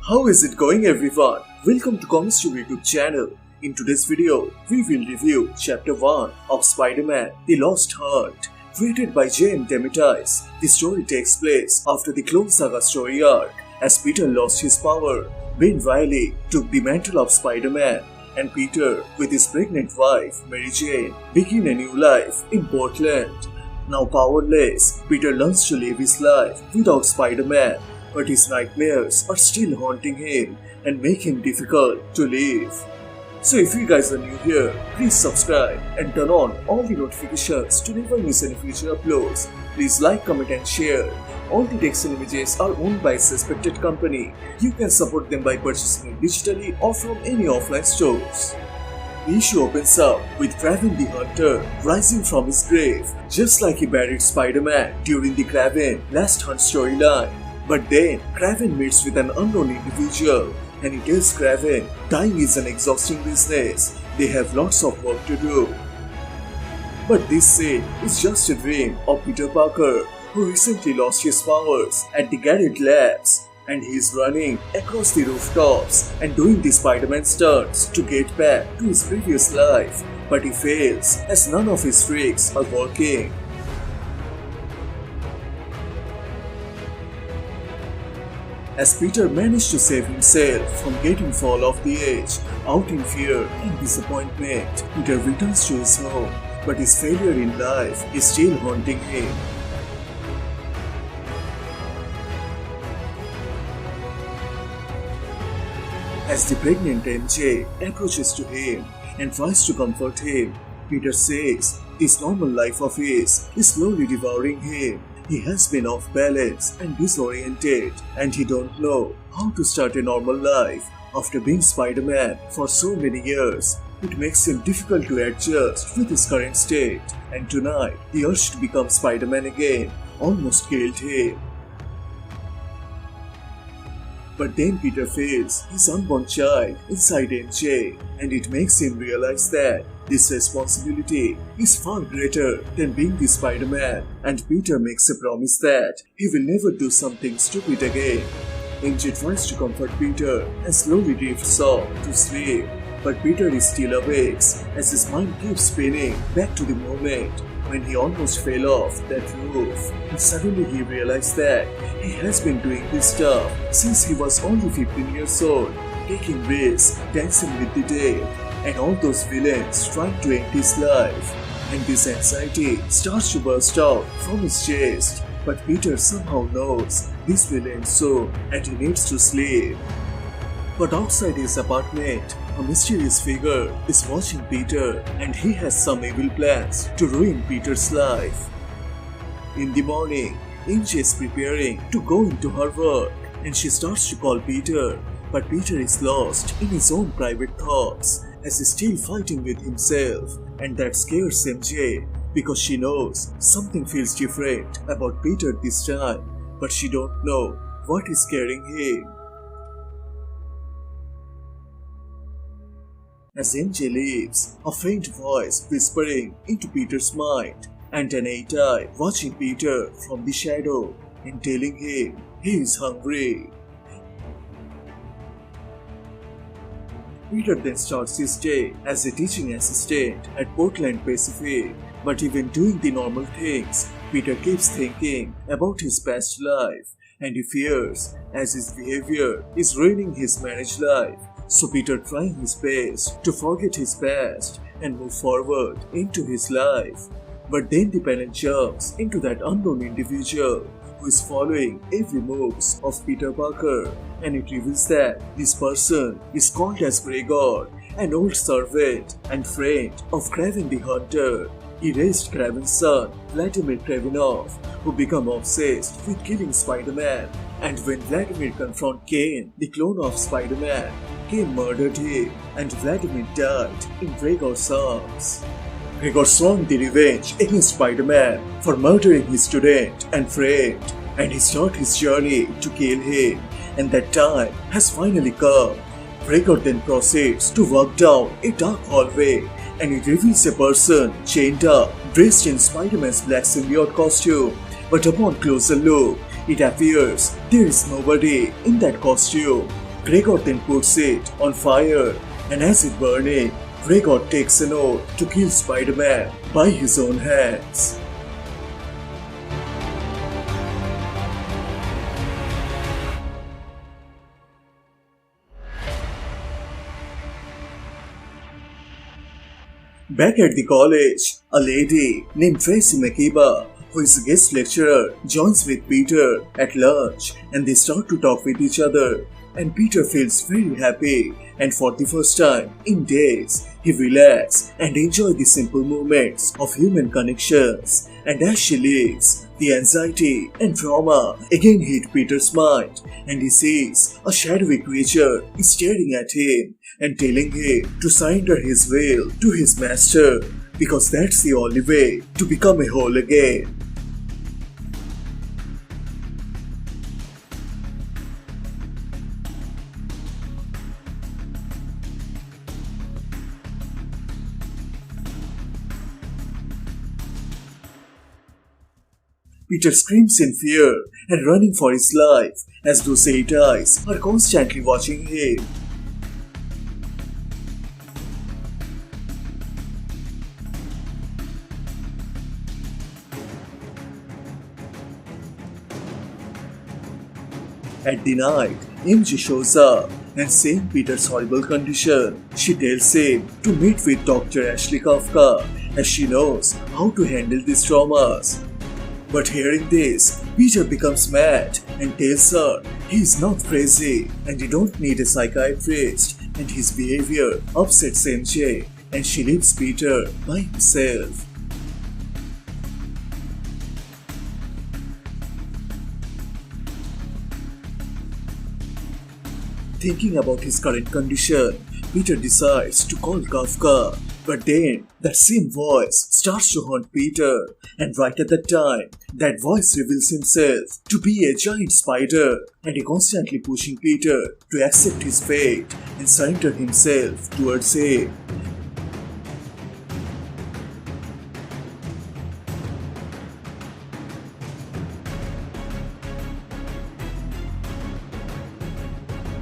How is it going, everyone? Welcome to Comicstube YouTube channel. In today's video, we will review Chapter 1 of Spider-Man: The Lost Hunt. Created by J.M. Demetrius, the story takes place after the Clone Saga story arc. As Peter lost his power, Ben Reilly took the mantle of Spider-Man, and Peter, with his pregnant wife, Mary Jane, begin a new life in Portland. Now powerless, Peter learns to live his life without Spider-Man, but his nightmares are still haunting him and make him difficult to live. So if you guys are new here, please subscribe and turn on all the notifications to never miss any future uploads. Please like, comment and share. All the text and images are owned by a suspected company. You can support them by purchasing it digitally or from any offline stores. The issue opens up with Kraven the Hunter rising from his grave, just like he buried Spider-Man during the Kraven Last Hunt storyline. But then, Kraven meets with an unknown individual, and he tells Kraven dying is an exhausting business. They have lots of work to do. But this scene is just a dream of Peter Parker, who recently lost his powers at the Garid labs, and he is running across the rooftops and doing the Spider-Man stunts to get back to his previous life. But he fails, as none of his tricks are working. As Peter managed to save himself from getting fall off the edge, out in fear and disappointment, Peter returns to his home, but his failure in life is still haunting him. As the pregnant MJ approaches to him and tries to comfort him, Peter says this normal life of his is slowly devouring him. He has been off balance and disoriented, and he don't know how to start a normal life after being Spider-Man for so many years. It makes him difficult to adjust with his current state, and tonight the urge to become Spider-Man again almost killed him. But then Peter feels his unborn child inside MJ, and it makes him realize that this responsibility is far greater than being the Spider-Man, and Peter makes a promise that he will never do something stupid again. MJ tries to comfort Peter and slowly drifts off to sleep, but Peter is still awake as his mind keeps spinning back to the moment when he almost fell off that roof, and suddenly he realized that he has been doing this stuff since he was only 15 years old, taking risks, dancing with the dead, and all those villains trying to end his life. And this anxiety starts to burst out from his chest, but Peter somehow knows this will end soon and he needs to sleep. But outside his apartment, a mysterious figure is watching Peter, and he has some evil plans to ruin Peter's life. In the morning, MJ is preparing to go into her work, and she starts to call Peter, but Peter is lost in his own private thoughts as he's still fighting with himself, and that scares MJ because she knows something feels different about Peter this time, but she don't know what is scaring him. As MJ leaves, a faint voice whispering into Peter's mind, and an 8-eye watching Peter from the shadow and telling him he is hungry. Peter then starts his day as a teaching assistant at Portland Pacific, but even doing the normal things, Peter keeps thinking about his past life, and he fears as his behavior is ruining his marriage life. So Peter trying his best to forget his past and move forward into his life. But then the panel jumps into that unknown individual who is following every moves of Peter Parker, and it reveals that this person is called as Gregor, an old servant and friend of Kraven the Hunter. He raised Kraven's son, Vladimir Kravinoff, who became obsessed with killing Spider-Man, and when Vladimir confronted Kane, the clone of Spider-Man, Kane murdered him, and Vladimir died in Gregor's arms. Gregor swung the revenge against Spider-Man for murdering his student and friend, and he started his journey to kill him, and that time has finally come. Gregor then proceeds to walk down a dark hallway, and it reveals a person chained up, dressed in Spider-Man's black symbiote costume, but upon closer look, it appears there is nobody in that costume. Gregor then puts it on fire, and as it burning, Gregor takes an oath to kill Spider-Man by his own hands. Back at the college, a lady named Tracy McKeeba, who is a guest lecturer, joins with Peter at lunch and they start to talk with each other. And Peter feels very happy, and for the first time in days, he relaxes and enjoys the simple moments of human connections. And as she leaves, the anxiety and trauma again hit Peter's mind, and he sees a shadowy creature staring at him and telling him to surrender his will to his master, because that's the only way to become a whole again. Peter screams in fear and running for his life as those 8 eyes are constantly watching him. At the night, MJ shows up and seeing Peter's horrible condition, she tells him to meet with Dr. Ashley Kafka as she knows how to handle these traumas. But hearing this, Peter becomes mad and tells her he is not crazy and he don't need a psychiatrist, and his behavior upsets MJ and she leaves Peter by himself. Thinking about his current condition, Peter decides to call Kafka, but then that same voice starts to haunt Peter, and right at that time, that voice reveals himself to be a giant spider, and he constantly pushing Peter to accept his fate and surrender himself towards him.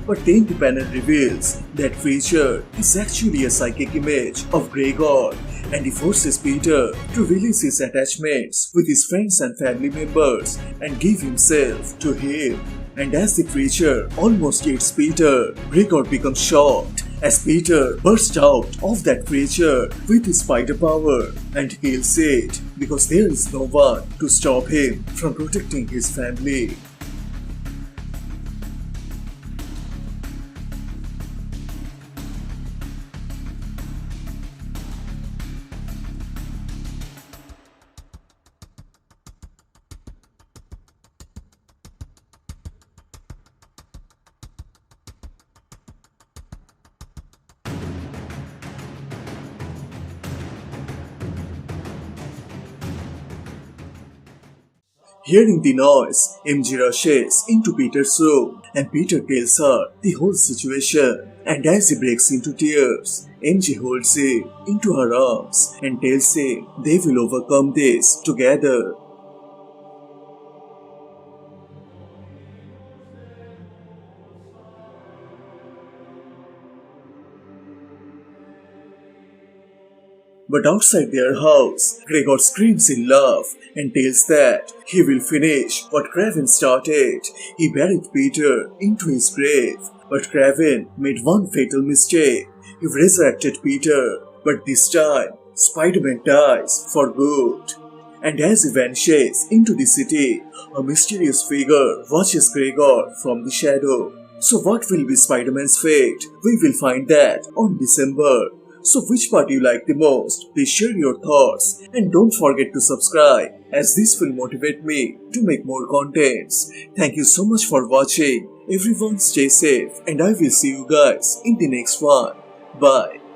But then the panel reveals that creature is actually a psychic image of Gregor, and he forces Peter to release his attachments with his friends and family members and give himself to him. And as the creature almost eats Peter, Gregor becomes shocked as Peter bursts out of that creature with his spider power and kills it because there is no one to stop him from protecting his family. Hearing the noise, MJ rushes into Peter's room and Peter tells her the whole situation. And as he breaks into tears, MJ holds him into her arms and tells him they will overcome this together. But outside their house, Gregor screams in love and tells that he will finish what Kraven started. He buried Peter into his grave, but Kraven made one fatal mistake. He resurrected Peter, but this time, Spider-Man dies for good. And as he vanishes into the city, a mysterious figure watches Gregor from the shadow. So what will be Spider-Man's fate? We will find that on December. So which part you like the most? Please share your thoughts and don't forget to subscribe, as this will motivate me to make more contents. Thank you so much for watching. Everyone stay safe and I will see you guys in the next one. Bye.